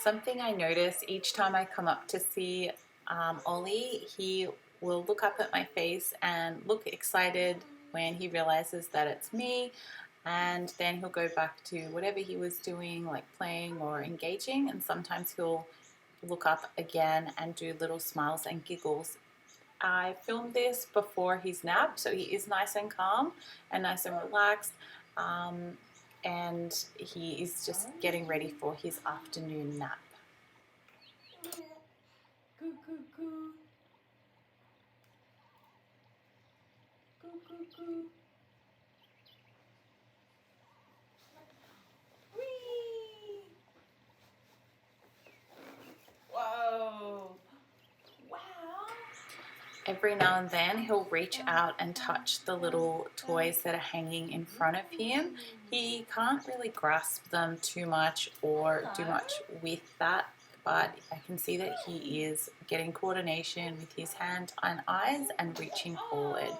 Something I notice each time I come up to see Ollie, he will look up at my face and look excited when he realizes that it's me, and then he'll go back to whatever he was doing, like playing or engaging, and sometimes he'll look up again and do little smiles and giggles. I filmed this before his nap, so he is nice and calm and nice and relaxed. And he is just getting ready for his afternoon nap. Coo, coo, coo. Coo, coo, coo. Whee! Whoa! Wow! Every now and then he'll reach out and touch the little toys that are hanging in front of him. He can't really grasp them too much or do much with that, but I can see that he is getting coordination with his hand and eyes and reaching forward.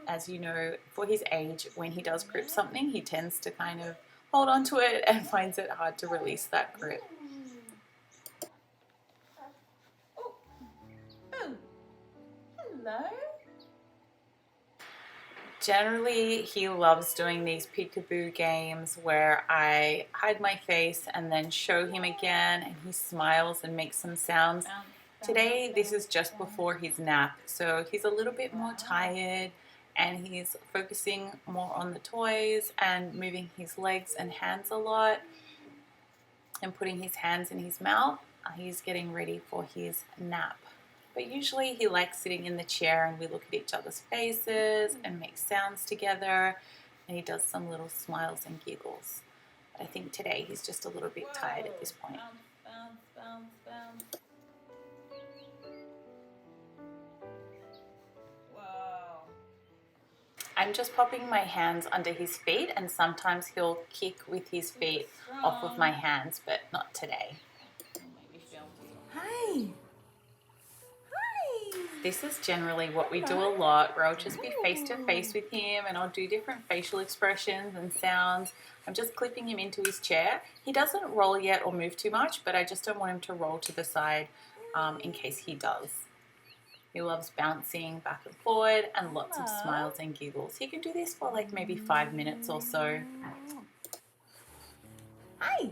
As you know, for his age, when he does grip something, he tends to kind of hold on to it and finds it hard to release that grip. Oh, hello. Generally, he loves doing these peekaboo games where I hide my face and then show him again, and he smiles and makes some sounds. Today, this is just before his nap, so he's a little bit more tired and he's focusing more on the toys and moving his legs and hands a lot and putting his hands in his mouth. He's getting ready for his nap. But usually he likes sitting in the chair and we look at each other's faces and make sounds together, and he does some little smiles and giggles. But I think today he's just a little bit tired at this point. Bounce, bounce, bounce, bounce. Whoa. I'm just popping my hands under his feet, and sometimes he'll kick with his feet off of my hands, but not today. Hi. This is generally what we do a lot, where I'll just be face to face with him and I'll do different facial expressions and sounds. I'm just clipping him into his chair. He doesn't roll yet or move too much, but I just don't want him to roll to the side in case he does. He loves bouncing back and forward and lots of smiles and giggles. He can do this for like maybe 5 minutes or so. Hi.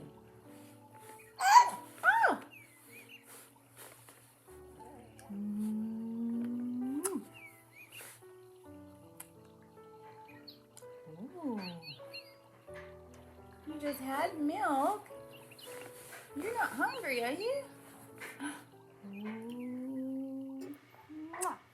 Ooh. You just had milk. You're not hungry, are you?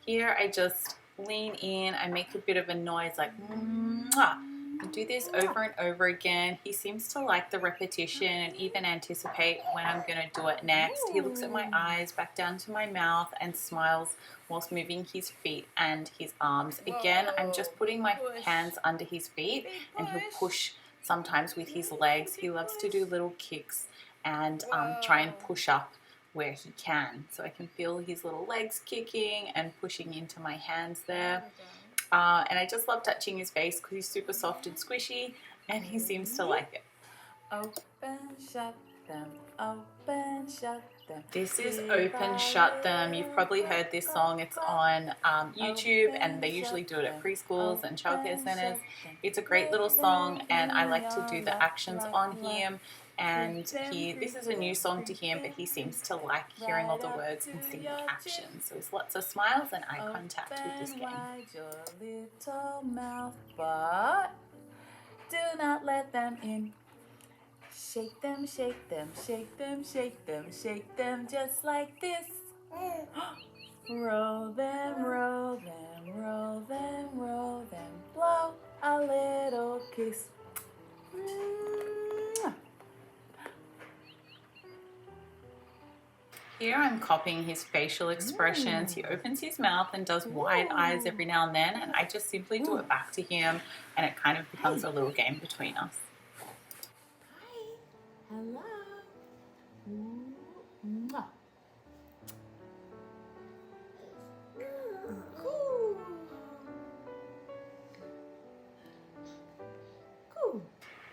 Here I just lean in, I make a bit of a noise like mwah. I do this over and over again. He seems to like the repetition and even anticipate when I'm going to do it next. He looks at my eyes, back down to my mouth, and smiles whilst moving his feet and his arms. Again, I'm just putting my hands under his feet, and he'll push sometimes with his legs. He loves to do little kicks and try and push up where he can. So I can feel his little legs kicking and pushing into my hands there. And I just love touching his face because he's super soft and squishy, and he seems to like it. Open, shut them, open, shut them. This is Open Shut Them. You've probably heard this song. It's on YouTube, and they usually do it at preschools and childcare centers. It's a great little song, and I like to do the actions on him. And this is a new song to him, but he seems to like hearing all the words and seeing the actions. So there's lots of smiles and eye contact with this game. Open your little mouth, but do not let them in. Shake them, shake them, shake them, shake them, shake them just like this. Roll them, roll them, roll them, roll them. Blow a little kiss. Here I'm copying his facial expressions. He opens his mouth and does wide eyes every now and then, and I just simply do it back to him, and it kind of becomes a little game between us. Hi. Hello. Mwah. Cool. Cool.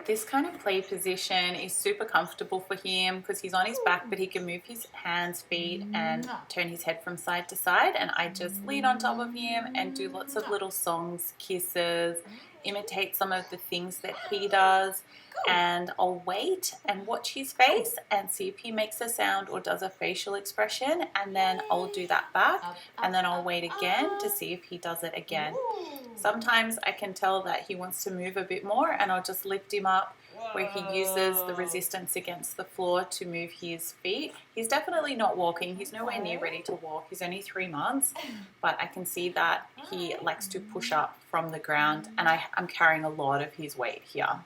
This kind of play position is super comfortable for him because he's on his back, but he can move his hands, feet, and turn his head from side to side. And I just lean on top of him and do lots of little songs, kisses, imitate some of the things that he does. And I'll wait and watch his face and see if he makes a sound or does a facial expression, and then I'll do that back, and then I'll wait again to see if he does it again. Sometimes I can tell that he wants to move a bit more, and I'll just lift him up where he uses the resistance against the floor to move his feet. He's definitely not walking. He's nowhere near ready to walk. He's only 3 months, but I can see that he likes to push up from the ground, and I'm carrying a lot of his weight here.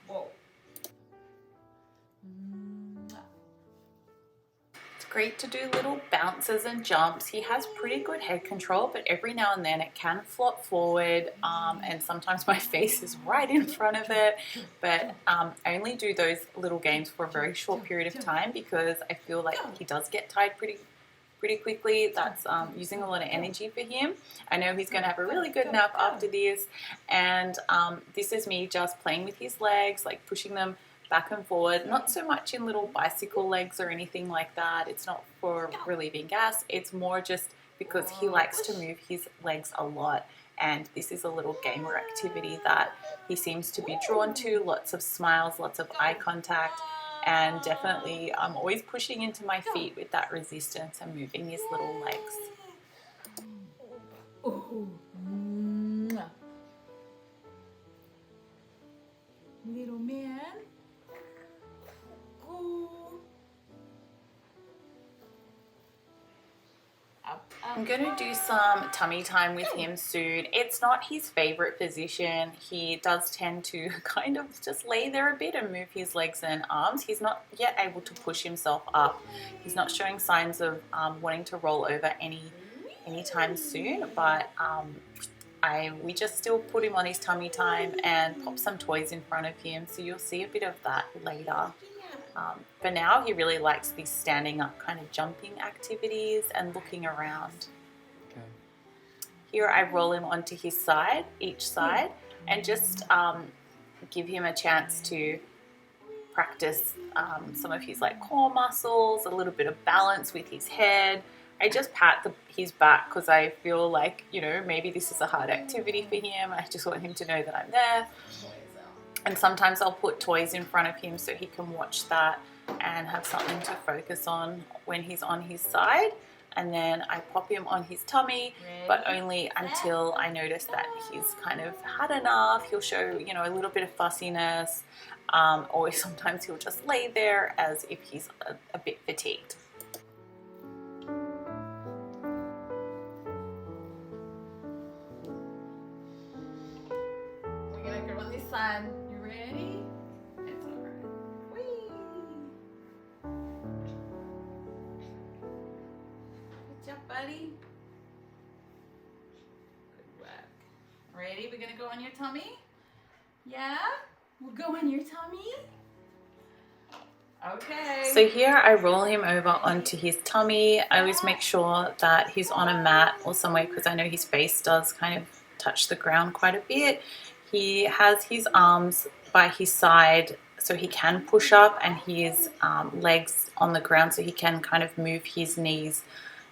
Great to do little bounces and jumps. He has pretty good head control, but every now and then it can flop forward, and sometimes my face is right in front of it. But I only do those little games for a very short period of time because I feel like he does get tired pretty quickly. That's using a lot of energy for him. I know he's going to have a really good nap after this, and this is me just playing with his legs, like pushing them back and forward, not so much in little bicycle legs or anything like that. It's not for relieving gas. It's more just because he likes to move his legs a lot, and this is a little game or activity that he seems to be drawn to. Lots of smiles, lots of eye contact, and definitely I'm always pushing into my feet with that resistance and moving his little legs. Little man. I'm going to do some tummy time with him soon. It's not his favorite position. He does tend to kind of just lay there a bit and move his legs and arms. He's not yet able to push himself up. He's not showing signs of wanting to roll over anytime soon, but we just still put him on his tummy time and pop some toys in front of him, so you'll see a bit of that later. For now, he really likes these standing up kind of jumping activities and looking around. Okay. Here I roll him onto his side, each side, and just give him a chance to practice some of his like core muscles, a little bit of balance with his head. I just pat his back because I feel like, you know, maybe this is a hard activity for him. I just want him to know that I'm there. And sometimes I'll put toys in front of him so he can watch that and have something to focus on when he's on his side. And then I pop him on his tummy, but only until I notice that he's kind of had enough. He'll show, you know, a little bit of fussiness, or sometimes he'll just lay there as if he's a bit fatigued. We're gonna go on this side. You ready? It's alright. Whee! Good job, buddy. Good work. Ready? We're gonna go on your tummy? Yeah? We'll go on your tummy? Okay. So here I roll him over onto his tummy. I always make sure that he's on a mat or somewhere because I know his face does kind of touch the ground quite a bit. He has his arms by his side so he can push up, and his legs on the ground so he can kind of move his knees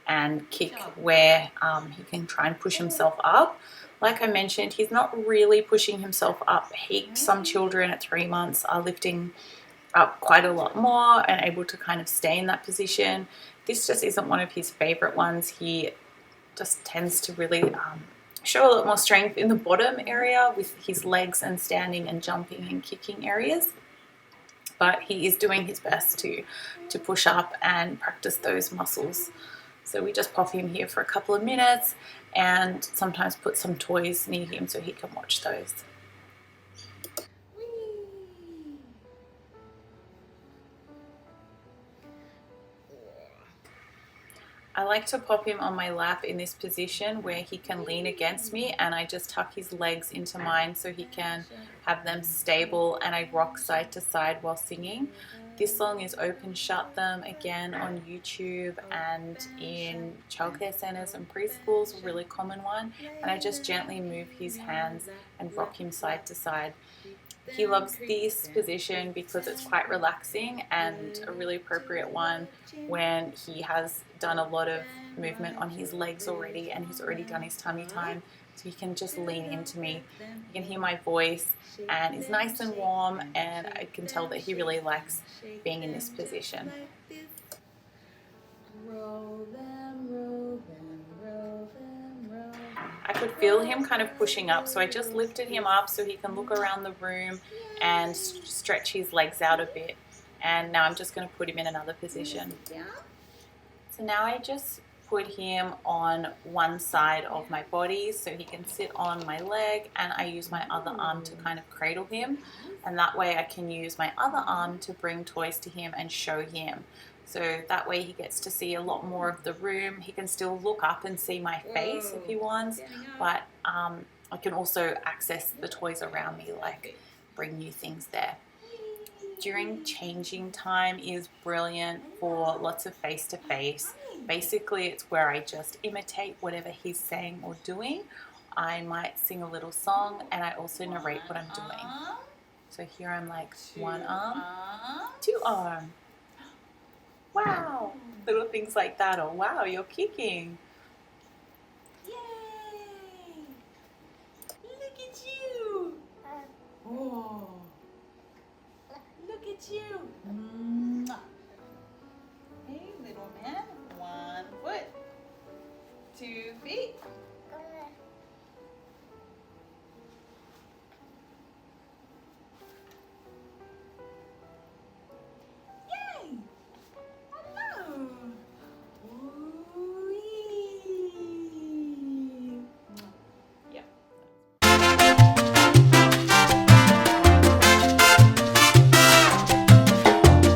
and kick where he can try and push himself up. Like I mentioned, he's not really pushing himself up heaps. Some children at 3 months are lifting up quite a lot more and able to kind of stay in that position. This just isn't one of his favorite ones. He just tends to really show a lot more strength in the bottom area with his legs and standing and jumping and kicking areas. But he is doing his best to push up and practice those muscles. So we just pop him here for a couple of minutes and sometimes put some toys near him so he can watch those. I like to pop him on my lap in this position where he can lean against me, and I just tuck his legs into mine so he can have them stable, and I rock side to side while singing. This song is Open Shut Them, again on YouTube and in childcare centres and preschools, a really common one, and I just gently move his hands and rock him side to side. He loves this position because it's quite relaxing and a really appropriate one when he has done a lot of movement on his legs already and he's already done his tummy time. So he can just lean into me. You can hear my voice and it's nice and warm, and I can tell that he really likes being in this position. Roll them, roll them, roll them, roll them. I could feel him kind of pushing up, so I just lifted him up so he can look around the room and stretch his legs out a bit. And now I'm just going to put him in another position. So now I just put him on one side of my body so he can sit on my leg, and I use my other arm to kind of cradle him, and that way I can use my other arm to bring toys to him and show him. So that way he gets to see a lot more of the room. He can still look up and see my face if he wants, but I can also access the toys around me, like bring new things there. During changing time is brilliant for lots of face-to-face. Basically, it's where I just imitate whatever he's saying or doing. I might sing a little song and I also narrate what I'm doing. So here I'm like, one arm, two arm. Wow, little things like that. Or wow, you're kicking.